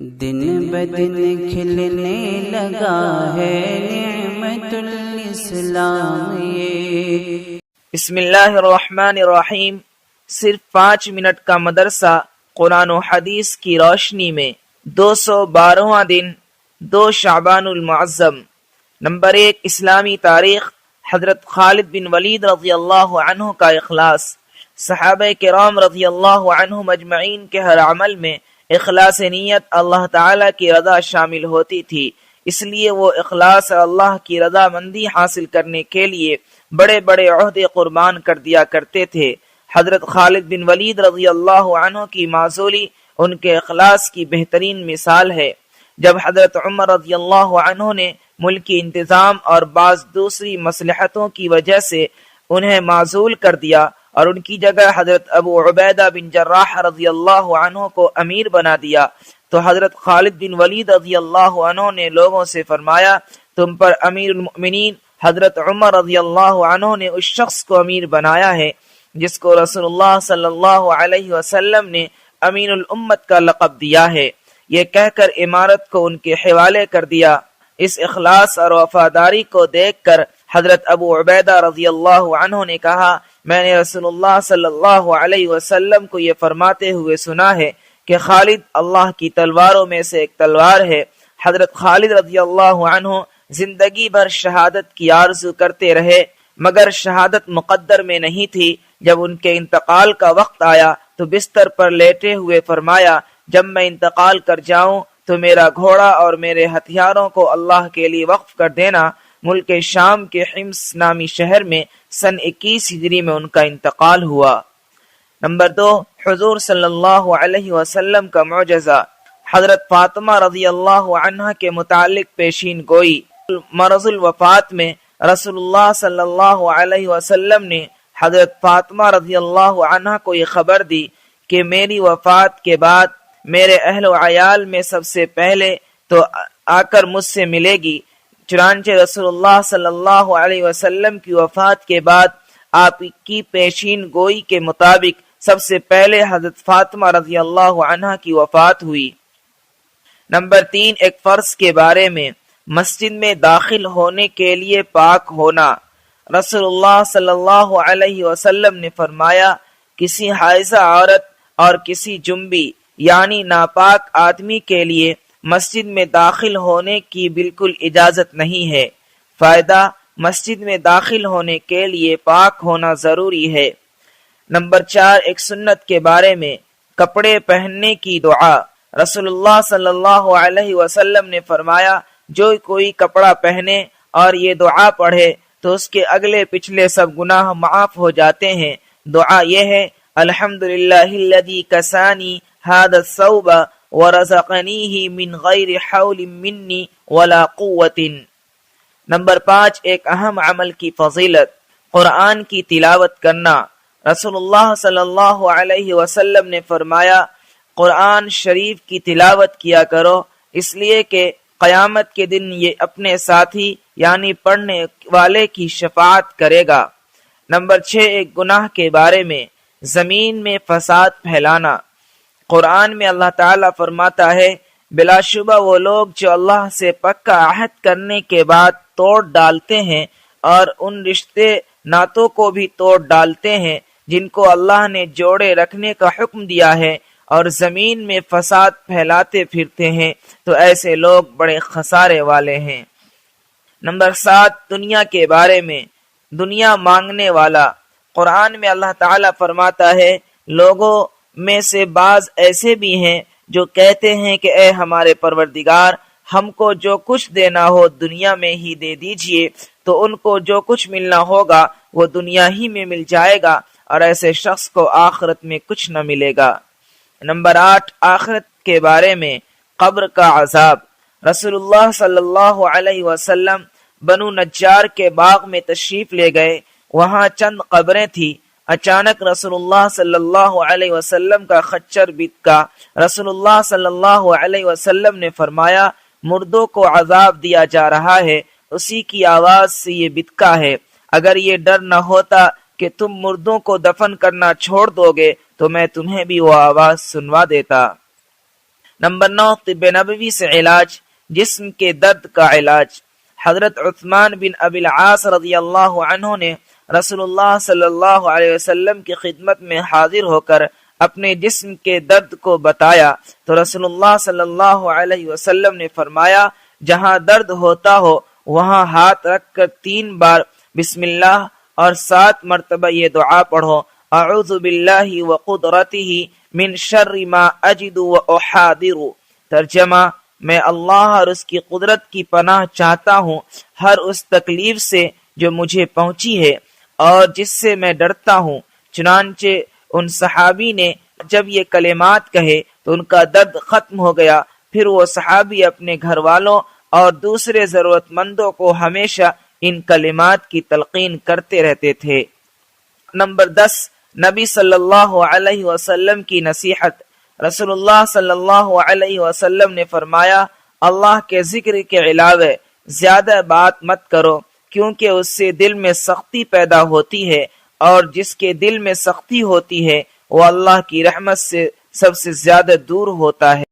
دن بدن کھلنے لگا ہے نعمت الاسلام یہ۔ بسم اللہ الرحمن الرحیم۔ صرف 5 منٹ کا مدرسہ قرآن و حدیث کی روشنی میں 212واں دن 2 شعبان المعظم۔ نمبر 1، اسلامی تاریخ۔ حضرت خالد بن ولید رضی اللہ عنہ کا اخلاص۔ صحابہ کرام رضی اللہ عنہم اجمعین کے ہر عمل میں اخلاص نیت اللہ تعالیٰ کی رضا شامل ہوتی تھی، اس لیے وہ اخلاص اور اللہ کی رضا مندی حاصل کرنے کے لیے بڑے بڑے عہدے قربان کر دیا کرتے تھے۔ حضرت خالد بن ولید رضی اللہ عنہ کی معزولی ان کے اخلاص کی بہترین مثال ہے۔ جب حضرت عمر رضی اللہ عنہ نے ملکی انتظام اور بعض دوسری مصلحتوں کی وجہ سے انہیں معزول کر دیا اور ان کی جگہ حضرت ابو عبیدہ بن جراح رضی اللہ عنہ کو امیر بنا دیا، تو حضرت خالد بن ولید رضی اللہ عنہ نے لوگوں سے فرمایا، تم پر امیر المؤمنین حضرت عمر رضی اللہ عنہ نے اس شخص کو امیر بنایا ہے جس کو رسول اللہ صلی اللہ علیہ وسلم نے امین الامت کا لقب دیا ہے۔ یہ کہہ کر امارت کو ان کے حوالے کر دیا۔ اس اخلاص اور وفاداری کو دیکھ کر حضرت ابو عبیدہ رضی اللہ عنہ نے کہا، میں نے رسول اللہ صلی اللہ علیہ وسلم کو یہ فرماتے ہوئے سنا ہے کہ خالد اللہ کی تلواروں میں سے ایک تلوار ہے۔ حضرت خالد رضی اللہ عنہ زندگی بھر شہادت کی آرزو کرتے رہے، مگر شہادت مقدر میں نہیں تھی۔ جب ان کے انتقال کا وقت آیا تو بستر پر لیٹے ہوئے فرمایا، جب میں انتقال کر جاؤں تو میرا گھوڑا اور میرے ہتھیاروں کو اللہ کے لیے وقف کر دینا۔ ملک شام کے حمص نامی شہر میں سن 21 ہجری میں ان کا انتقال ہوا۔ نمبر 2، حضور صلی اللہ علیہ وسلم کا معجزہ۔ حضرت فاطمہ رضی اللہ عنہ کے متعلق پیشین گوئی۔ مرض الوفات میں رسول اللہ صلی اللہ علیہ وسلم نے حضرت فاطمہ رضی اللہ عنہ کو یہ خبر دی کہ میری وفات کے بعد میرے اہل و عیال میں سب سے پہلے تو آ کر مجھ سے ملے گی۔ چنانچہ رسول اللہ صلی اللہ علیہ وسلم کی وفات کے بعد آپ کی پیشین گوئی کے مطابق سب سے پہلے حضرت فاطمہ رضی اللہ عنہ کی وفات ہوئی۔ نمبر 3، ایک فرض کے بارے میں، مسجد میں داخل ہونے کے لیے پاک ہونا۔ رسول اللہ صلی اللہ علیہ وسلم نے فرمایا، کسی حائضہ عورت اور کسی جنبی یعنی ناپاک آدمی کے لیے مسجد میں داخل ہونے کی بالکل اجازت نہیں ہے۔ فائدہ، مسجد میں داخل ہونے کے لیے پاک ہونا ضروری ہے۔ نمبر 4، ایک سنت کے بارے میں، کپڑے پہننے کی دعا۔ رسول اللہ صلی اللہ علیہ وسلم نے فرمایا، جو کوئی کپڑا پہنے اور یہ دعا پڑھے تو اس کے اگلے پچھلے سب گناہ معاف ہو جاتے ہیں۔ دعا یہ ہے، الحمدللہ الذی کسانی ھذا الثوب ورزقنیہ من غیر حول منی ولا قوت۔ نمبر 5، ایک اہم عمل کی فضیلت، قرآن کی تلاوت کرنا۔ رسول اللہ صلی اللہ علیہ وسلم نے فرمایا، قرآن شریف کی تلاوت کیا کرو، اس لیے کہ قیامت کے دن یہ اپنے ساتھی یعنی پڑھنے والے کی شفاعت کرے گا۔ نمبر 6، ایک گناہ کے بارے میں، زمین میں فساد پھیلانا۔ قرآن میں اللہ تعالیٰ فرماتا ہے، بلا شبہ وہ لوگ جو اللہ سے پکا عہد کرنے کے بعد توڑ ڈالتے ہیں اور ان رشتے ناتوں کو بھی توڑ ڈالتے ہیں جن کو اللہ نے جوڑے رکھنے کا حکم دیا ہے اور زمین میں فساد پھیلاتے پھرتے ہیں، تو ایسے لوگ بڑے خسارے والے ہیں۔ نمبر 7، دنیا کے بارے میں، دنیا مانگنے والا۔ قرآن میں اللہ تعالیٰ فرماتا ہے، لوگوں میں سے بعض ایسے بھی ہیں جو کہتے ہیں کہ اے ہمارے پروردگار، ہم کو جو کچھ دینا ہو دنیا میں ہی دے دیجئے، تو ان کو جو کچھ ملنا ہوگا وہ دنیا ہی میں مل جائے گا اور ایسے شخص کو آخرت میں کچھ نہ ملے گا۔ نمبر 8، آخرت کے بارے میں، قبر کا عذاب۔ رسول اللہ صلی اللہ علیہ وسلم بنو نجار کے باغ میں تشریف لے گئے، وہاں چند قبریں تھیں۔ اچانک رسول اللہ صلی اللہ علیہ وسلم کا خچر بتکا۔ رسول اللہ صلی اللہ علیہ وسلم نے فرمایا، مردوں کو عذاب دیا جا رہا ہے، اسی کی آواز سے یہ بتکا ہے۔ اگر یہ ڈر نہ ہوتا کہ تم مردوں کو دفن کرنا چھوڑ دو گے تو میں تمہیں بھی وہ آواز سنوا دیتا۔ نمبر 9، طب نبوی سے علاج، جسم کے درد کا علاج۔ حضرت عثمان بن ابی العاص رضی اللہ عنہ نے رسول اللہ صلی اللہ علیہ وسلم کی خدمت میں حاضر ہو کر اپنے جسم کے درد کو بتایا تو رسول اللہ صلی اللہ علیہ وسلم نے فرمایا، جہاں درد ہوتا ہو وہاں ہاتھ رکھ کر 3 بار بسم اللہ اور 7 مرتبہ یہ دعا پڑھو، اعوذ باللہ وقدرتہ من شر ما اجد واحاذر۔ ترجمہ، میں اللہ اور اس کی قدرت کی پناہ چاہتا ہوں ہر اس تکلیف سے جو مجھے پہنچی ہے اور جس سے میں ڈرتا ہوں۔ چنانچہ ان صحابی نے جب یہ کلمات کہے تو ان کا درد ختم ہو گیا۔ پھر وہ صحابی اپنے گھر والوں اور دوسرے ضرورت مندوں کو ہمیشہ ان کلمات کی تلقین کرتے رہتے تھے۔ نمبر 10، نبی صلی اللہ علیہ وسلم کی نصیحت۔ رسول اللہ صلی اللہ علیہ وسلم نے فرمایا، اللہ کے ذکر کے علاوہ زیادہ بات مت کرو، کیونکہ اس سے دل میں سختی پیدا ہوتی ہے، اور جس کے دل میں سختی ہوتی ہے وہ اللہ کی رحمت سے سب سے زیادہ دور ہوتا ہے۔